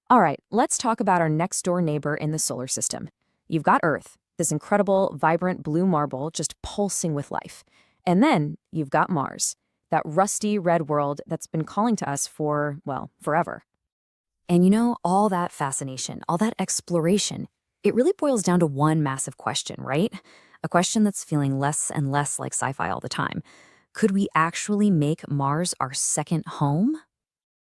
All right, let's talk about our next door neighbor in the solar system. You've got Earth, this incredible, vibrant blue marble just pulsing with life. And then you've got Mars, that rusty red world that's been calling to us for, well, forever. And all that fascination, all that exploration, it really boils down to one massive question, right? A question that's feeling less and less like sci-fi all the time. Could we actually make Mars our second home?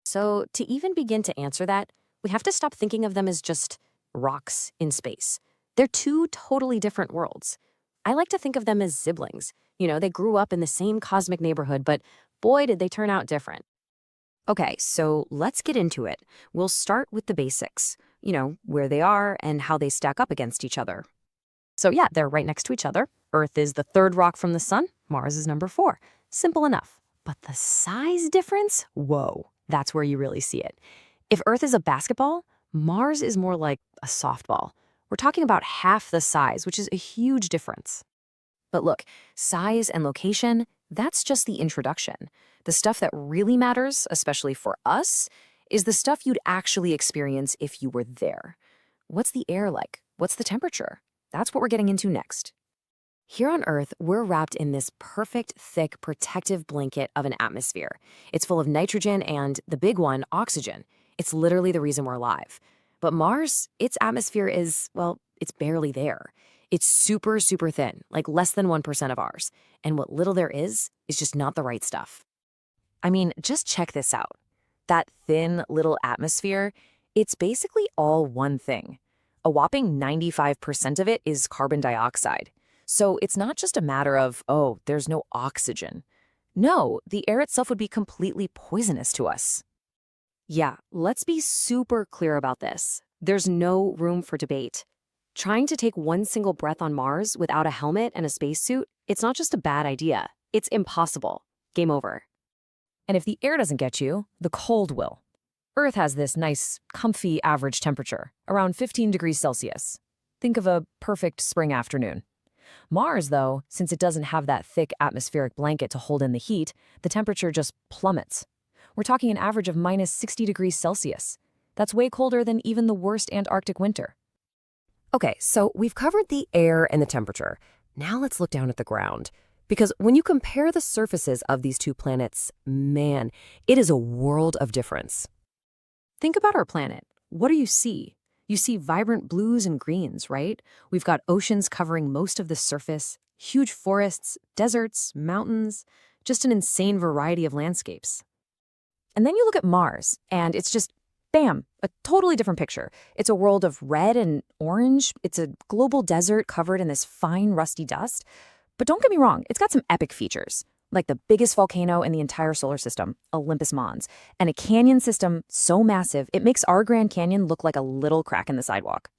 So, to even begin to answer that, we have to stop thinking of them as just rocks in space. They're two totally different worlds. I like to think of them as siblings. They grew up in the same cosmic neighborhood, but boy, did they turn out different. Okay, so let's get into it. We'll start with the basics, where they are and how they stack up against each other. So, yeah, they're right next to each other. Earth is the third rock from the sun, Mars is number 4. Simple enough. But the size difference? Whoa, that's where you really see it. If Earth is a basketball, Mars is more like a softball. We're talking about half the size, which is a huge difference. But look, size and location, that's just the introduction. The stuff that really matters, especially for us, is the stuff you'd actually experience if you were there. What's the air like? What's the temperature? That's what we're getting into next. Here on Earth, we're wrapped in this perfect, thick, protective blanket of an atmosphere. It's full of nitrogen and, the big one, oxygen. It's literally the reason we're alive. But Mars, its atmosphere is, well, it's barely there. It's super, super thin, like less than 1% of ours. And what little there is just not the right stuff. I mean, just check this out. That thin little atmosphere, it's basically all one thing. A whopping 95% of it is carbon dioxide. So it's not just a matter of, oh, there's no oxygen. No, the air itself would be completely poisonous to us. Yeah, let's be super clear about this. There's no room for debate. Trying to take one single breath on Mars without a helmet and a spacesuit, it's not just a bad idea. It's impossible. Game over. And if the air doesn't get you, the cold will. Earth has this nice, comfy average temperature, around 15 degrees Celsius. Think of a perfect spring afternoon. Mars, though, since it doesn't have that thick atmospheric blanket to hold in the heat, the temperature just plummets. We're talking an average of minus 60 degrees Celsius. That's way colder than even the worst Antarctic winter. Okay, so we've covered the air and the temperature. Now let's look down at the ground. Because when you compare the surfaces of these two planets, man, it is a world of difference. Think about our planet. What do you see? You see vibrant blues and greens, right? We've got oceans covering most of the surface, huge forests, deserts, mountains, just an insane variety of landscapes. And then you look at Mars, and it's just, bam, a totally different picture. It's a world of red and orange. It's a global desert covered in this fine, rusty dust. But don't get me wrong, it's got some epic features, like the biggest volcano in the entire solar system, Olympus Mons, and a canyon system so massive it makes our Grand Canyon look like a little crack in the sidewalk.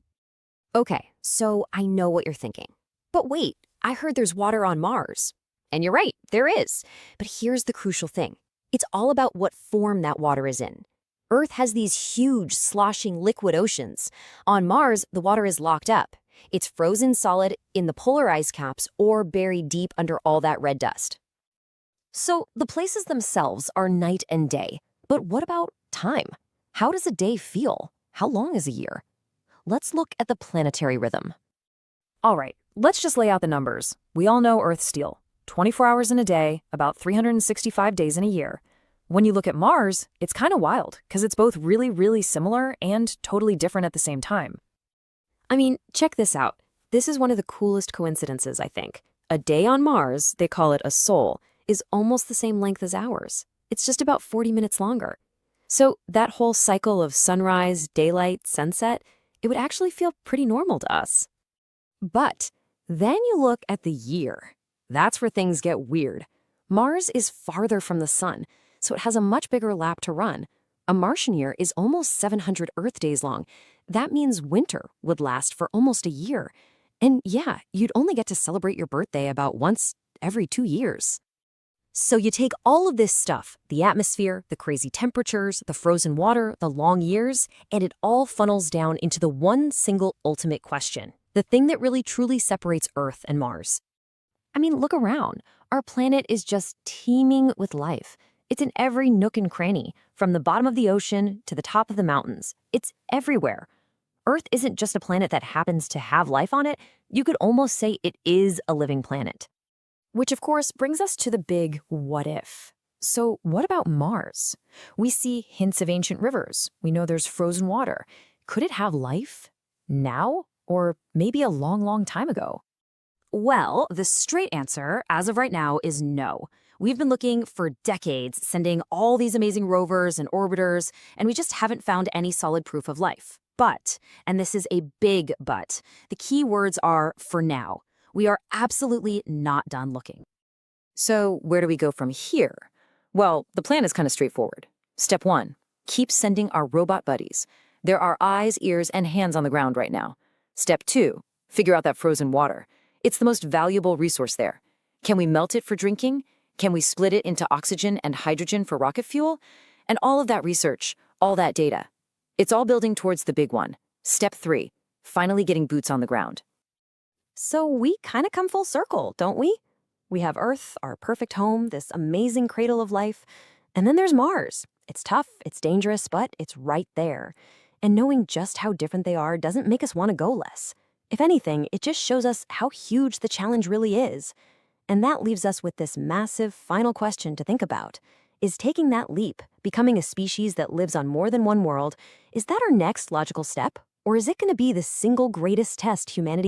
Okay, so I know what you're thinking. But wait, I heard there's water on Mars. And you're right, there is. But here's the crucial thing. It's all about what form that water is in. Earth has these huge, sloshing liquid oceans. On Mars, the water is locked up. It's frozen solid in the polar ice caps or buried deep under all that red dust. So the places themselves are night and day. But what about time? How does a day feel? How long is a year? Let's look at the planetary rhythm. All right, let's just lay out the numbers. We all know Earth's deal. 24 hours in a day, about 365 days in a year. When you look at Mars, it's kind of wild because it's both really, really similar and totally different at the same time. I mean, check this out. This is one of the coolest coincidences, I think. A day on Mars, they call it a sol, is almost the same length as ours. It's just about 40 minutes longer. So that whole cycle of sunrise, daylight, sunset, it would actually feel pretty normal to us. But then you look at the year. That's where things get weird. Mars is farther from the sun, so it has a much bigger lap to run. A Martian year is almost 700 Earth days long. That means winter would last for almost a year. And yeah, you'd only get to celebrate your birthday about once every 2 years. So you take all of this stuff, the atmosphere, the crazy temperatures, the frozen water, the long years, and it all funnels down into the one single ultimate question, the thing that really truly separates Earth and Mars. I mean, look around. Our planet is just teeming with life. It's in every nook and cranny, from the bottom of the ocean to the top of the mountains. It's everywhere. Earth isn't just a planet that happens to have life on it. You could almost say it is a living planet. Which, of course, brings us to the big what if. So, what about Mars? We see hints of ancient rivers. We know there's frozen water. Could it have life? Now? Or maybe a long, long time ago? Well, the straight answer, as of right now, is no. We've been looking for decades, sending all these amazing rovers and orbiters, and we just haven't found any solid proof of life. But, and this is a big but, the key words are for now. We are absolutely not done looking. So, where do we go from here? Well, the plan is kind of straightforward. Step 1, keep sending our robot buddies. There are eyes, ears, and hands on the ground right now. Step 2, figure out that frozen water. It's the most valuable resource there. Can we melt it for drinking? Can we split it into oxygen and hydrogen for rocket fuel? And all of that research, all that data. It's all building towards the big one. Step 3, finally getting boots on the ground. So we kind of come full circle, don't we? We have Earth, our perfect home, this amazing cradle of life. And then there's Mars. It's tough, it's dangerous, but it's right there. And knowing just how different they are doesn't make us want to go less. If anything, it just shows us how huge the challenge really is. And that leaves us with this massive final question to think about. Is taking that leap, becoming a species that lives on more than one world, is that our next logical step? Or is it going to be the single greatest test humanity